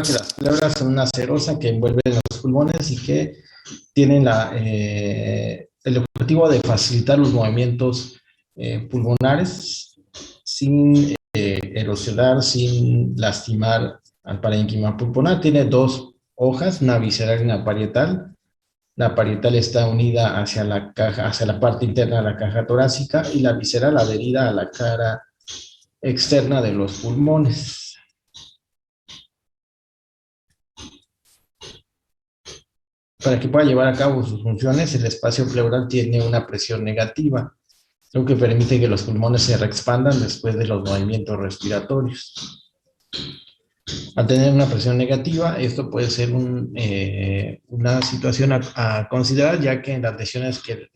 que las pleuras son una serosa que envuelve los pulmones y que tienen el objetivo de facilitar los movimientos pulmonares sin erosionar, sin lastimar al parénquima pulmonar. Tiene dos hojas, una visceral y una parietal. La parietal está unida hacia la caja, hacia la parte interna de la caja torácica, y la visceral adherida a la cara externa de los pulmones. Para que pueda llevar a cabo sus funciones, el espacio pleural tiene una presión negativa, lo que permite que los pulmones se reexpandan después de los movimientos respiratorios. Al tener una presión negativa, esto puede ser una situación a considerar, ya que en las lesiones que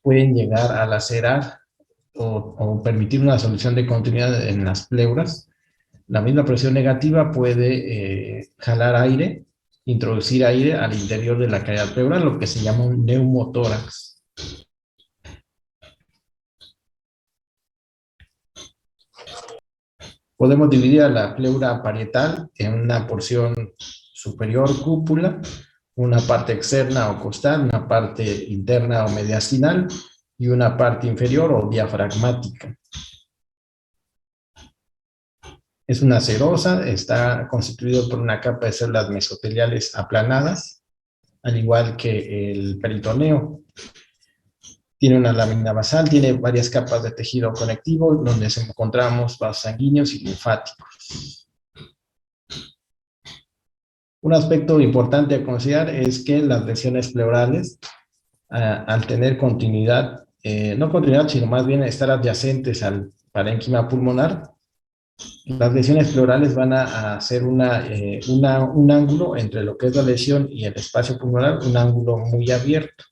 pueden llegar a lacerar o permitir una solución de continuidad en las pleuras, la misma presión negativa puede jalar aire, introducir aire al interior de la cavidad pleural, lo que se llama un neumotórax. Podemos dividir a la pleura parietal en una porción superior, cúpula, una parte externa o costal, una parte interna o mediastinal y una parte inferior o diafragmática. Es una serosa, está constituido por una capa de células mesoteliales aplanadas, al igual que el peritoneo. Tiene una lámina basal, tiene varias capas de tejido conectivo, donde encontramos vasos sanguíneos y linfáticos. Un aspecto importante a considerar es que las lesiones pleurales, al tener continuidad, no continuidad, sino más bien estar adyacentes al parénquima pulmonar, las lesiones pleurales van a hacer un ángulo entre lo que es la lesión y el espacio pulmonar, un ángulo muy abierto.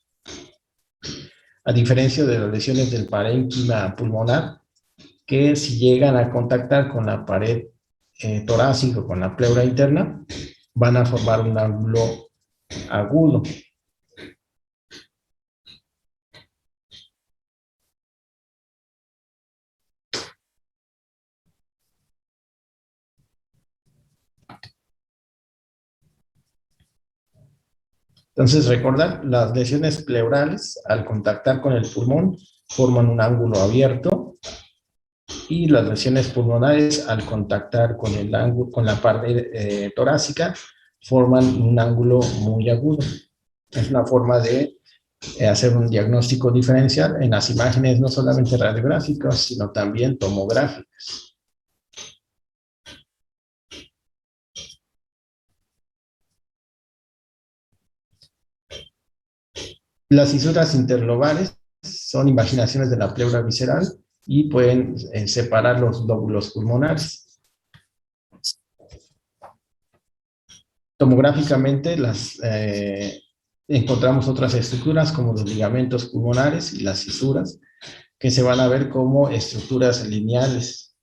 A diferencia de las lesiones del parénquima pulmonar, que si llegan a contactar con la pared torácica o con la pleura interna, van a formar un ángulo agudo. Entonces, recordar, las lesiones pleurales, al contactar con el pulmón, forman un ángulo abierto, y las lesiones pulmonares, al contactar con la parte torácica, forman un ángulo muy agudo. Es una forma de hacer un diagnóstico diferencial en las imágenes no solamente radiográficas, sino también tomográficas. Las fisuras interlobales son invaginaciones de la pleura visceral y pueden separar los lóbulos pulmonares. Tomográficamente encontramos otras estructuras como los ligamentos pulmonares y las fisuras, que se van a ver como estructuras lineales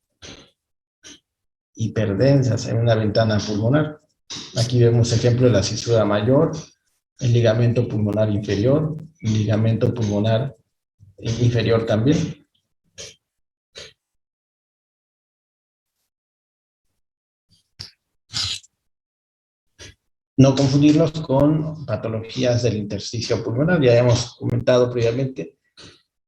hiperdensas en una ventana pulmonar. Aquí vemos ejemplo de la fisura mayor, el ligamento pulmonar inferior, el ligamento pulmonar inferior también. No confundirlos con patologías del intersticio pulmonar. Ya hemos comentado previamente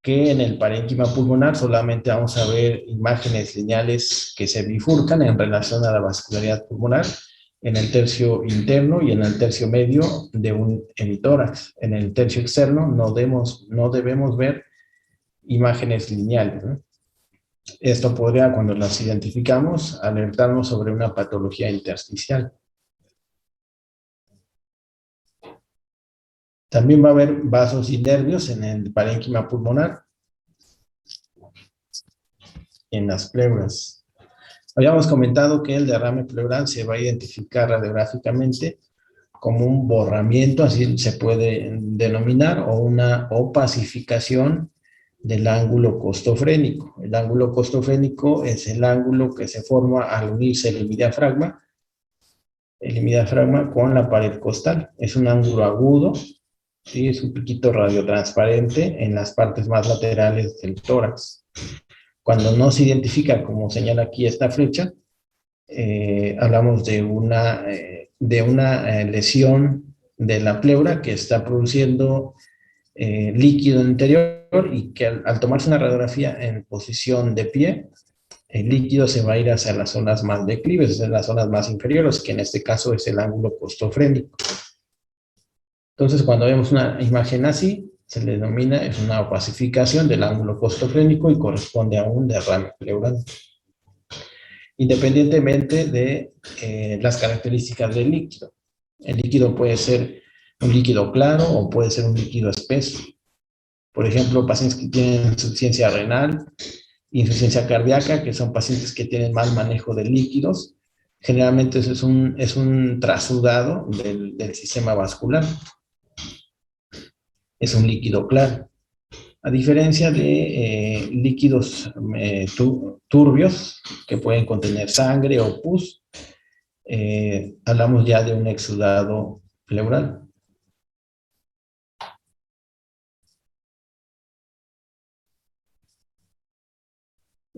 que en el parénquima pulmonar solamente vamos a ver imágenes lineales que se bifurcan en relación a la vascularidad pulmonar en el tercio interno y en el tercio medio de un hemitórax. En el tercio externo no debemos ver imágenes lineales, ¿no? Esto podría, cuando las identificamos, alertarnos sobre una patología intersticial. También va a haber vasos y nervios en el parénquima pulmonar, en las pleuras. Habíamos comentado que el derrame pleural se va a identificar radiográficamente como un borramiento, así se puede denominar, o una opacificación del ángulo costofrénico. El ángulo costofrénico es el ángulo que se forma al unirse el hemidiafragma con la pared costal. Es un ángulo agudo, ¿sí? Es un piquito radiotransparente en las partes más laterales del tórax. Cuando no se identifica, como señala aquí esta flecha, hablamos de una lesión de la pleura que está produciendo líquido interior y que al tomarse una radiografía en posición de pie, el líquido se va a ir hacia las zonas más declives, hacia las zonas más inferiores, que en este caso es el ángulo costofrénico. Entonces, cuando vemos una imagen así, se le denomina, es una opacificación del ángulo costofrénico y corresponde a un derrame pleural, independientemente de las características del líquido. El líquido puede ser un líquido claro o puede ser un líquido espeso. Por ejemplo, pacientes que tienen insuficiencia renal, insuficiencia cardíaca, que son pacientes que tienen mal manejo de líquidos, generalmente eso es un trasudado del sistema vascular. Es un líquido claro. A diferencia de líquidos turbios, que pueden contener sangre o pus, hablamos ya de un exudado pleural.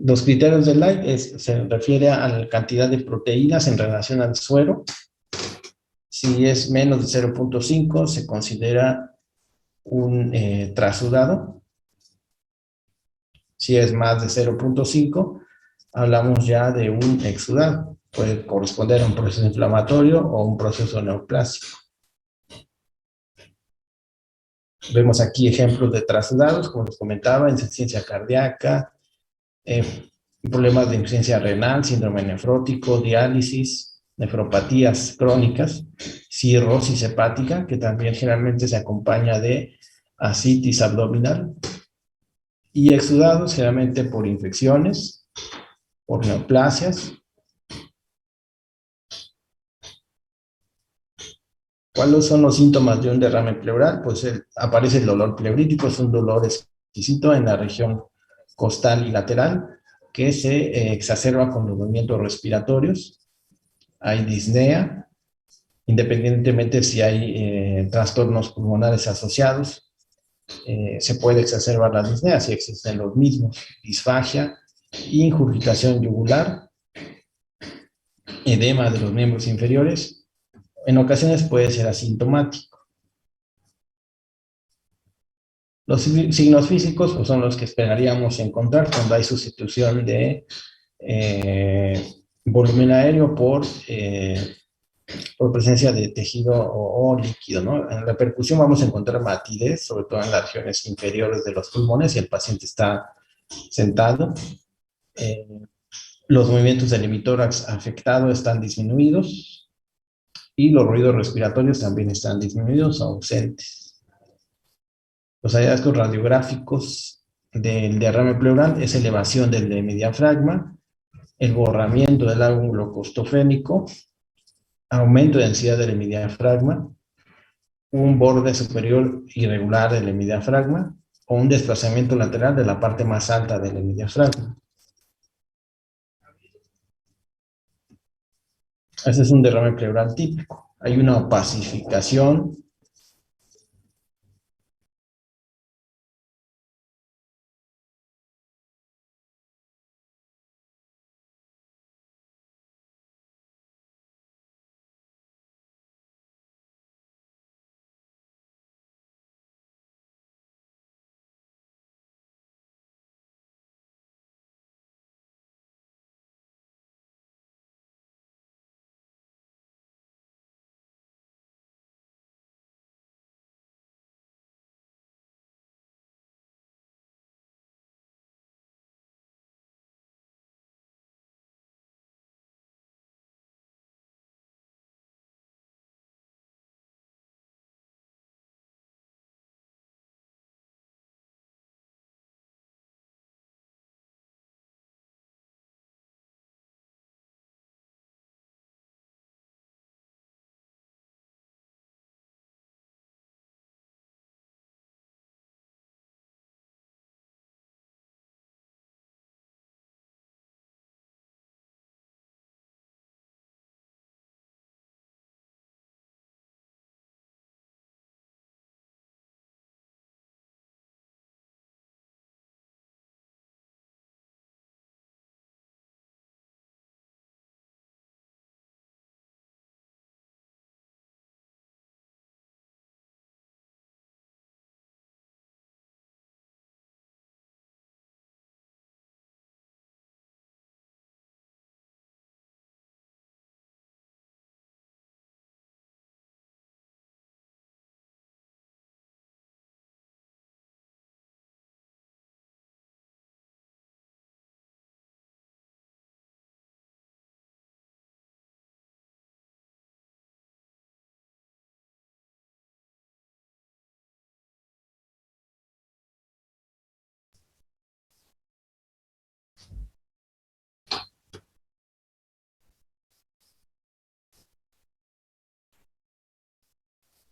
Los criterios de Light se refiere a la cantidad de proteínas en relación al suero. Si es menos de 0.5, se considera un trasudado. Si es más de 0.5, hablamos ya de un exudado. Puede corresponder a un proceso inflamatorio o un proceso neoplásico. Vemos aquí ejemplos de trasudados, como les comentaba, insuficiencia cardíaca, problemas de insuficiencia renal, síndrome nefrótico, diálisis, nefropatías crónicas, cirrosis hepática, que también generalmente se acompaña de ascitis abdominal, y exudados generalmente por infecciones, por neoplasias. ¿Cuáles son los síntomas de un derrame pleural? Pues aparece el dolor pleurítico, es un dolor exquisito en la región costal y lateral, que se exacerba con los movimientos respiratorios. Hay disnea, independientemente si hay trastornos pulmonares asociados, se puede exacerbar la disnea si existen los mismos. Disfagia, ingurgitación yugular, edema de los miembros inferiores. En ocasiones puede ser asintomático. Los signos físicos pues, son los que esperaríamos encontrar cuando hay sustitución de volumen aéreo por presencia de tejido o líquido, ¿no? En la percusión vamos a encontrar matidez, sobre todo en las regiones inferiores de los pulmones, si el paciente está sentado. Los movimientos del hemitórax afectado están disminuidos y los ruidos respiratorios también están disminuidos o ausentes. Los hallazgos radiográficos del derrame pleural es elevación del diafragma, el borramiento del ángulo costofrénico, aumento de densidad del hemidiafragma, un borde superior irregular del hemidiafragma o un desplazamiento lateral de la parte más alta del hemidiafragma. Ese es un derrame pleural típico. Hay una opacificación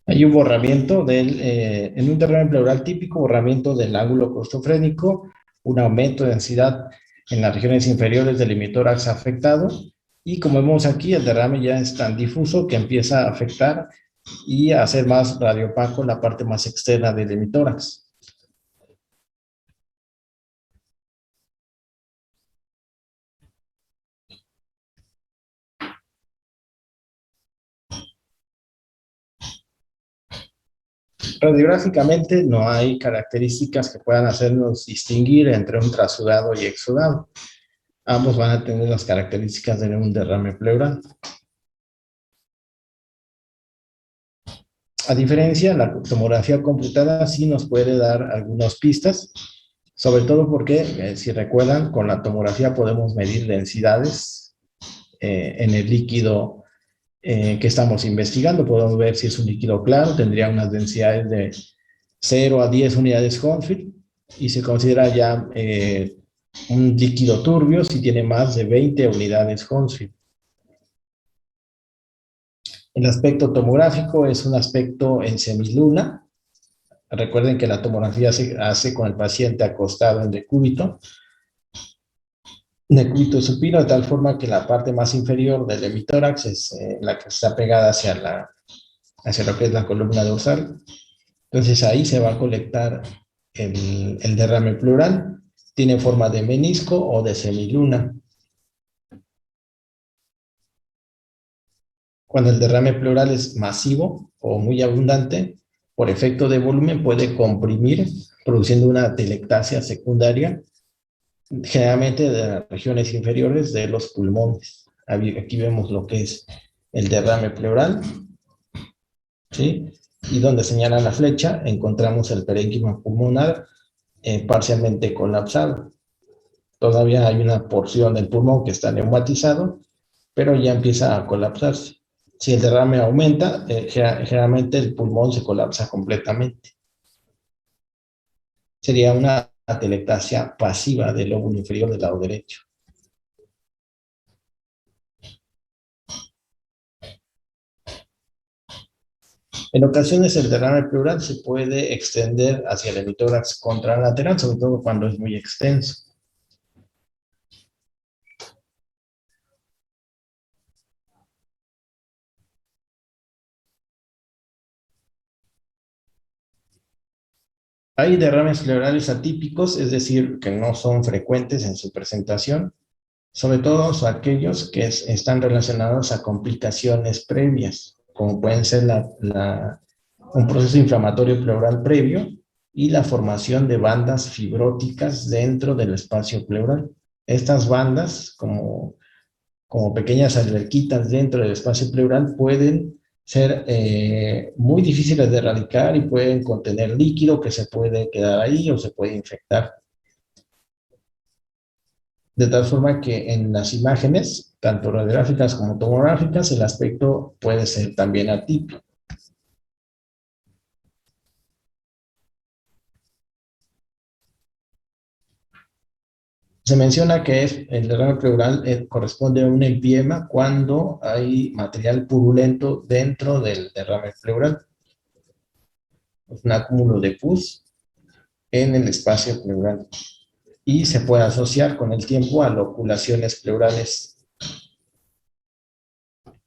Hay un borramiento en un derrame pleural típico, borramiento del ángulo costofrénico, un aumento de densidad en las regiones inferiores del hemitórax afectado, y como vemos aquí, el derrame ya es tan difuso que empieza a afectar y a hacer más radiopaco la parte más externa del hemitórax. Radiográficamente no hay características que puedan hacernos distinguir entre un trasudado y exudado. Ambos van a tener las características de un derrame pleural. A diferencia, la tomografía computada sí nos puede dar algunas pistas, sobre todo porque, si recuerdan, con la tomografía podemos medir densidades en el líquido que estamos investigando. Podemos ver si es un líquido claro, tendría unas densidades de 0 a 10 unidades Hounsfield, y se considera ya un líquido turbio si tiene más de 20 unidades Hounsfield. El aspecto tomográfico es un aspecto en semiluna. Recuerden que la tomografía se hace con el paciente acostado en decúbito supino, de tal forma que la parte más inferior del hemitórax es la que está pegada hacia lo que es la columna dorsal. Entonces ahí se va a colectar el derrame pleural. Tiene forma de menisco o de semiluna. Cuando el derrame pleural es masivo o muy abundante, por efecto de volumen puede comprimir, produciendo una atelectasia secundaria, generalmente de las regiones inferiores de los pulmones. Aquí vemos lo que es el derrame pleural, ¿sí? Y donde señala la flecha encontramos el parénquima pulmonar parcialmente colapsado. Todavía hay una porción del pulmón que está neumatizado, pero ya empieza a colapsarse. Si el derrame aumenta, generalmente el pulmón se colapsa completamente. Sería una atelectasia pasiva del lóbulo inferior del lado derecho. En ocasiones el derrame pleural se puede extender hacia el hemitórax contralateral, sobre todo cuando es muy extenso. Hay derrames pleurales atípicos, es decir, que no son frecuentes en su presentación, sobre todo aquellos que están relacionados a complicaciones previas, como pueden ser un proceso inflamatorio pleural previo y la formación de bandas fibróticas dentro del espacio pleural. Estas bandas, como pequeñas alberquitas dentro del espacio pleural, pueden ser muy difíciles de erradicar y pueden contener líquido que se puede quedar ahí o se puede infectar. De tal forma que en las imágenes, tanto radiográficas como tomográficas, el aspecto puede ser también atípico. Se menciona que el derrame pleural corresponde a un empiema cuando hay material purulento dentro del derrame pleural. Es un acúmulo de pus en el espacio pleural y se puede asociar con el tiempo a loculaciones pleurales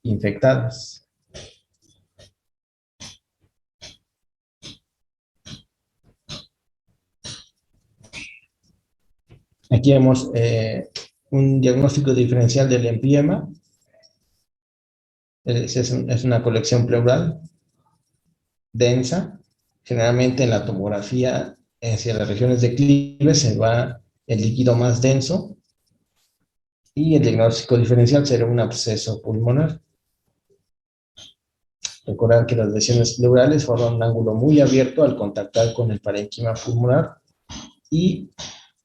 infectadas. Aquí vemos un diagnóstico diferencial del empiema. Es una colección pleural densa. Generalmente en la tomografía hacia las regiones declives se va el líquido más denso y el diagnóstico diferencial será un absceso pulmonar. Recordar que las lesiones pleurales forman un ángulo muy abierto al contactar con el parénquima pulmonar, y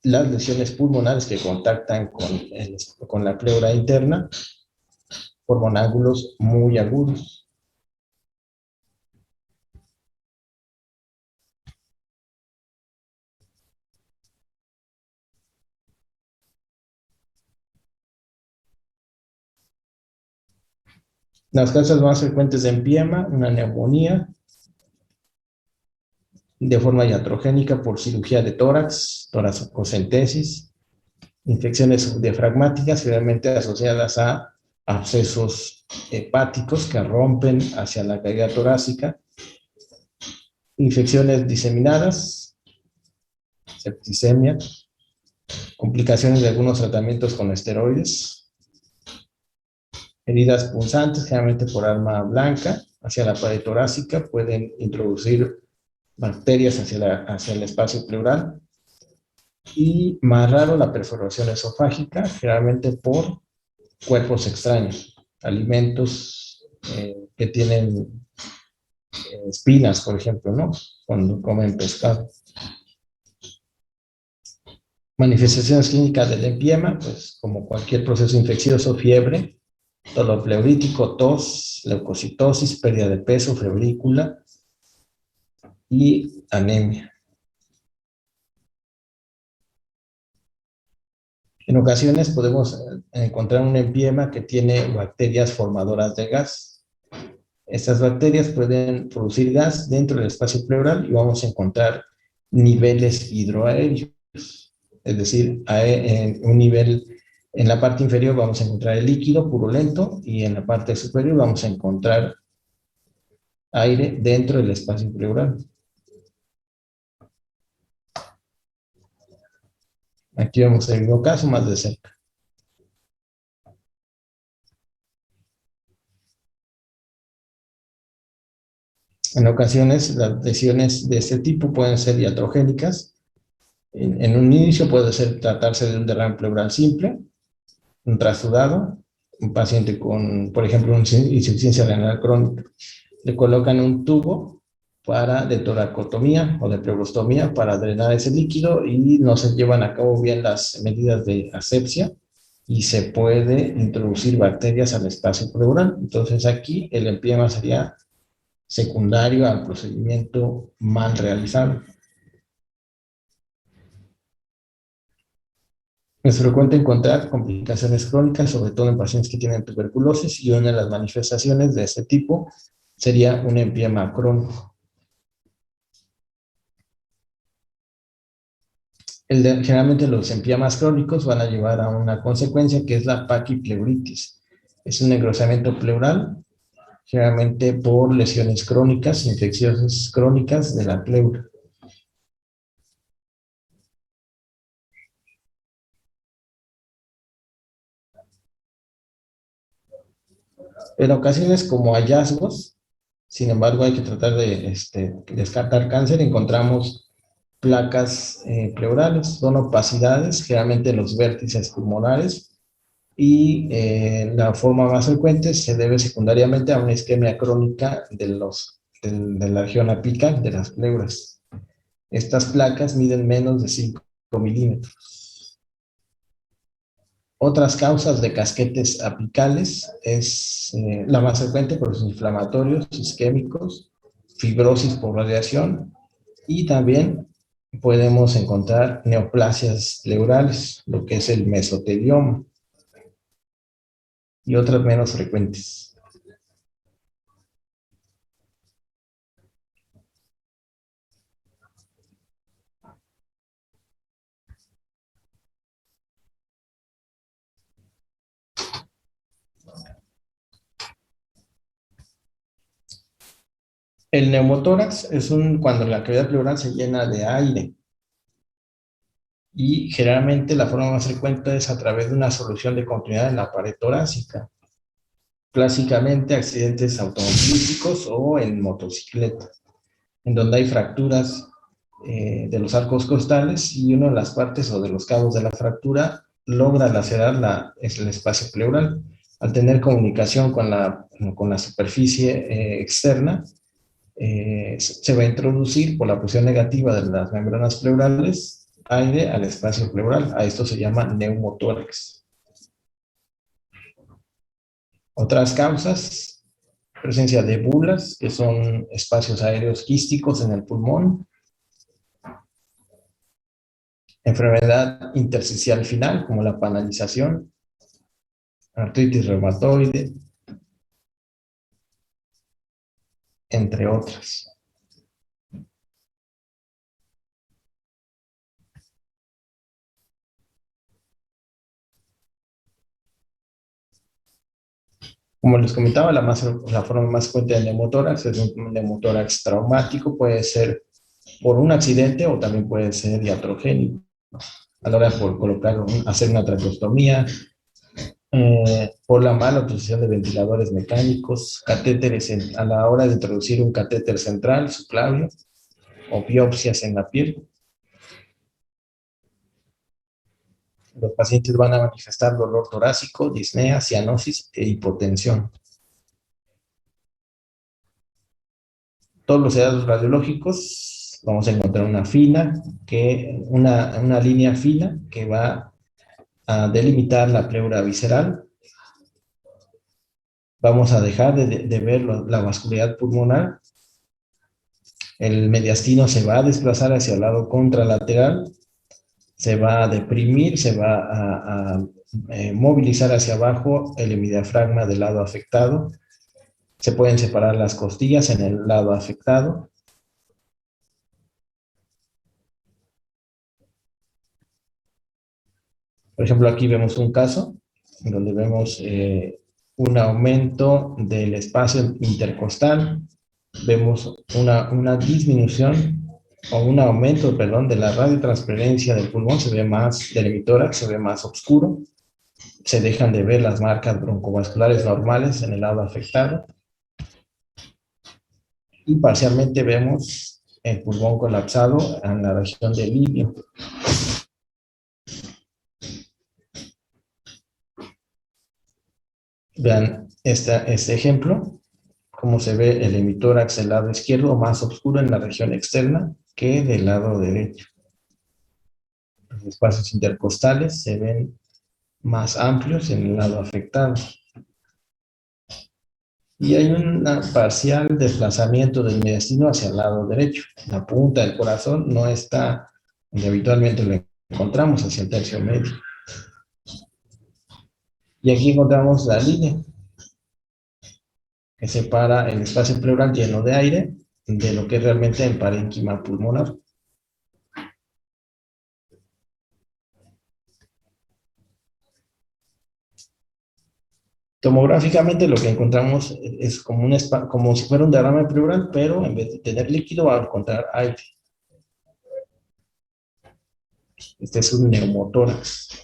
las lesiones pulmonares que contactan con la pleura interna forman ángulos muy agudos. Las causas más frecuentes de empiema: una neumonía, de forma iatrogénica por cirugía de tórax, toracocentesis, infecciones subdiafragmáticas generalmente asociadas a abscesos hepáticos que rompen hacia la cavidad torácica, infecciones diseminadas, septicemia, complicaciones de algunos tratamientos con esteroides, heridas punzantes, generalmente por arma blanca, hacia la pared torácica, pueden introducir bacterias hacia el espacio pleural, y más raro la perforación esofágica, generalmente por cuerpos extraños, alimentos que tienen espinas, por ejemplo, ¿no? Cuando comen pescado. Manifestaciones clínicas del empiema, pues como cualquier proceso infeccioso, fiebre, dolor pleurítico, tos, leucocitosis, pérdida de peso, febrícula y anemia. En ocasiones podemos encontrar un empiema que tiene bacterias formadoras de gas. Estas bacterias pueden producir gas dentro del espacio pleural y vamos a encontrar niveles hidroaéreos. Es decir, en un nivel, en la parte inferior vamos a encontrar el líquido purulento y en la parte superior vamos a encontrar aire dentro del espacio pleural. Aquí vemos el mismo caso más de cerca. En ocasiones, las lesiones de este tipo pueden ser iatrogénicas. En un inicio puede tratarse de un derrame pleural simple, un trasudado, un paciente con, por ejemplo, una insuficiencia renal crónica. Le colocan un tubo de toracotomía o de pleurostomía para drenar ese líquido y no se llevan a cabo bien las medidas de asepsia y se puede introducir bacterias al espacio pleural. Entonces aquí el empiema sería secundario al procedimiento mal realizado. Es frecuente encontrar complicaciones crónicas, sobre todo en pacientes que tienen tuberculosis, y una de las manifestaciones de este tipo sería un empiema crónico. Generalmente los empiemas crónicos van a llevar a una consecuencia que es la paquipleuritis. Es un engrosamiento pleural, generalmente por lesiones crónicas, infecciosas crónicas de la pleura. En ocasiones como hallazgos, sin embargo hay que tratar de descartar cáncer, encontramos placas pleurales, son opacidades, generalmente en los vértices pulmonares, y la forma más frecuente se debe secundariamente a una isquemia crónica de la región apical de las pleuras. Estas placas miden menos de 5 milímetros. Otras causas de casquetes apicales es la más frecuente por los inflamatorios, isquémicos, fibrosis por radiación, y también podemos encontrar neoplasias pleurales, lo que es el mesotelioma, y otras menos frecuentes. El neumotórax es cuando la cavidad pleural se llena de aire, y generalmente la forma más frecuente es a través de una solución de continuidad en la pared torácica, clásicamente accidentes automovilísticos o en motocicleta, en donde hay fracturas de los arcos costales y una de las partes o de los cabos de la fractura logra lacerar el espacio pleural. Al tener comunicación con la superficie externa, se va a introducir por la presión negativa de las membranas pleurales aire al espacio pleural. A esto se llama neumotórax. Otras causas: presencia de bulas, que son espacios aéreos quísticos en el pulmón; enfermedad intersticial final, como la panalización; artritis reumatoide, entre otras. Como les comentaba, la forma más frecuente de neumotórax es un neumotórax traumático, puede ser por un accidente o también puede ser iatrogénico. A la hora de hacer una traqueostomía, por la mala utilización de ventiladores mecánicos, catéteres a la hora de introducir un catéter central, subclavio, o biopsias en la piel. Los pacientes van a manifestar dolor torácico, disnea, cianosis e hipotensión. Todos los hallazgos radiológicos, vamos a encontrar una línea fina que va a delimitar la pleura visceral. Vamos a dejar de ver la vascularidad pulmonar. El mediastino se va a desplazar hacia el lado contralateral, se va a deprimir, se va a movilizar hacia abajo el hemidiafragma del lado afectado. Se pueden separar las costillas en el lado afectado. Por ejemplo, aquí vemos un caso donde vemos un aumento del espacio intercostal, vemos una disminución o un aumento, perdón, de la radiotransferencia del pulmón, del hemitórax se ve más oscuro, se dejan de ver las marcas broncovasculares normales en el lado afectado y parcialmente vemos el pulmón colapsado en la región del ilio. Vean este ejemplo, cómo se ve el hemitórax del lado izquierdo más oscuro en la región externa que del lado derecho. Los espacios intercostales se ven más amplios en el lado afectado. Y hay un parcial desplazamiento del mediastino hacia el lado derecho. La punta del corazón no está donde habitualmente lo encontramos, hacia el tercio medio. Y aquí encontramos la línea que separa el espacio pleural lleno de aire de lo que es realmente el parénquima pulmonar. Tomográficamente lo que encontramos es como si fuera un derrame pleural, pero en vez de tener líquido va a encontrar aire. Este es un neumotórax.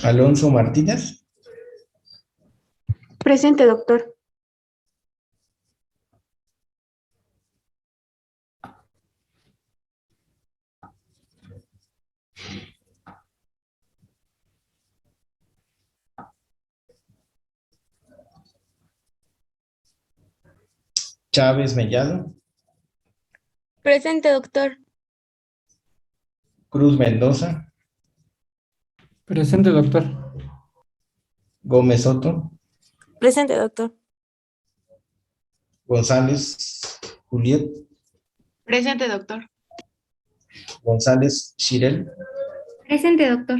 Alonso Martínez. Presente, doctor. Chávez Mellado. Presente, doctor. Cruz Mendoza. Presente, doctor. Gómez Soto. Presente, doctor. González Juliet. Presente, doctor. González Chirel. Presente, doctor.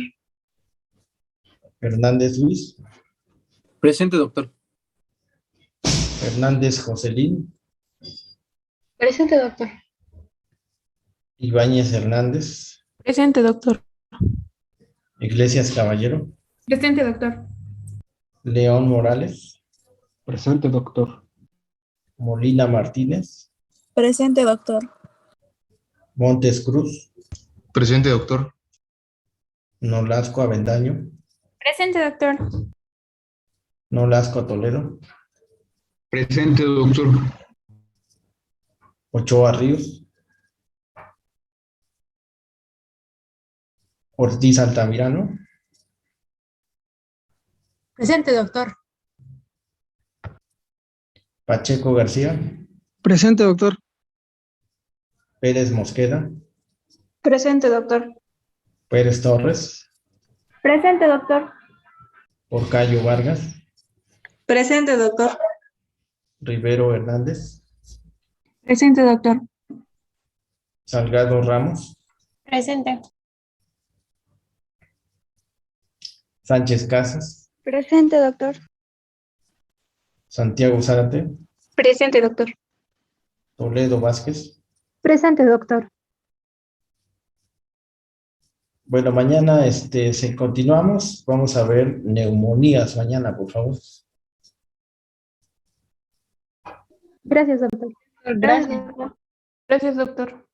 Hernández Luis. Presente, doctor. Hernández Joselín. Presente, doctor. Ibáñez Hernández. Presente, doctor. Iglesias Caballero. Presente, doctor. León Morales. Presente, doctor. Molina Martínez. Presente, doctor. Montes Cruz. Presente, doctor. Nolasco Avendaño. Presente, doctor. Nolasco Toledo. Presente, doctor. Ochoa Ríos. Ortiz Altamirano. Presente, doctor. Pacheco García. Presente, doctor. Pérez Mosqueda. Presente, doctor. Pérez Torres. Presente, doctor. Porcayo Vargas. Presente, doctor. Rivero Hernández, Presente, doctor. Salgado Ramos, Presente. Sánchez Casas, Presente, doctor. Santiago Zárate, Presente, doctor. Toledo Vázquez. Presente, doctor. Bueno, mañana continuamos. Vamos a ver neumonías mañana, por favor. Gracias, doctor. Gracias. Gracias, doctor.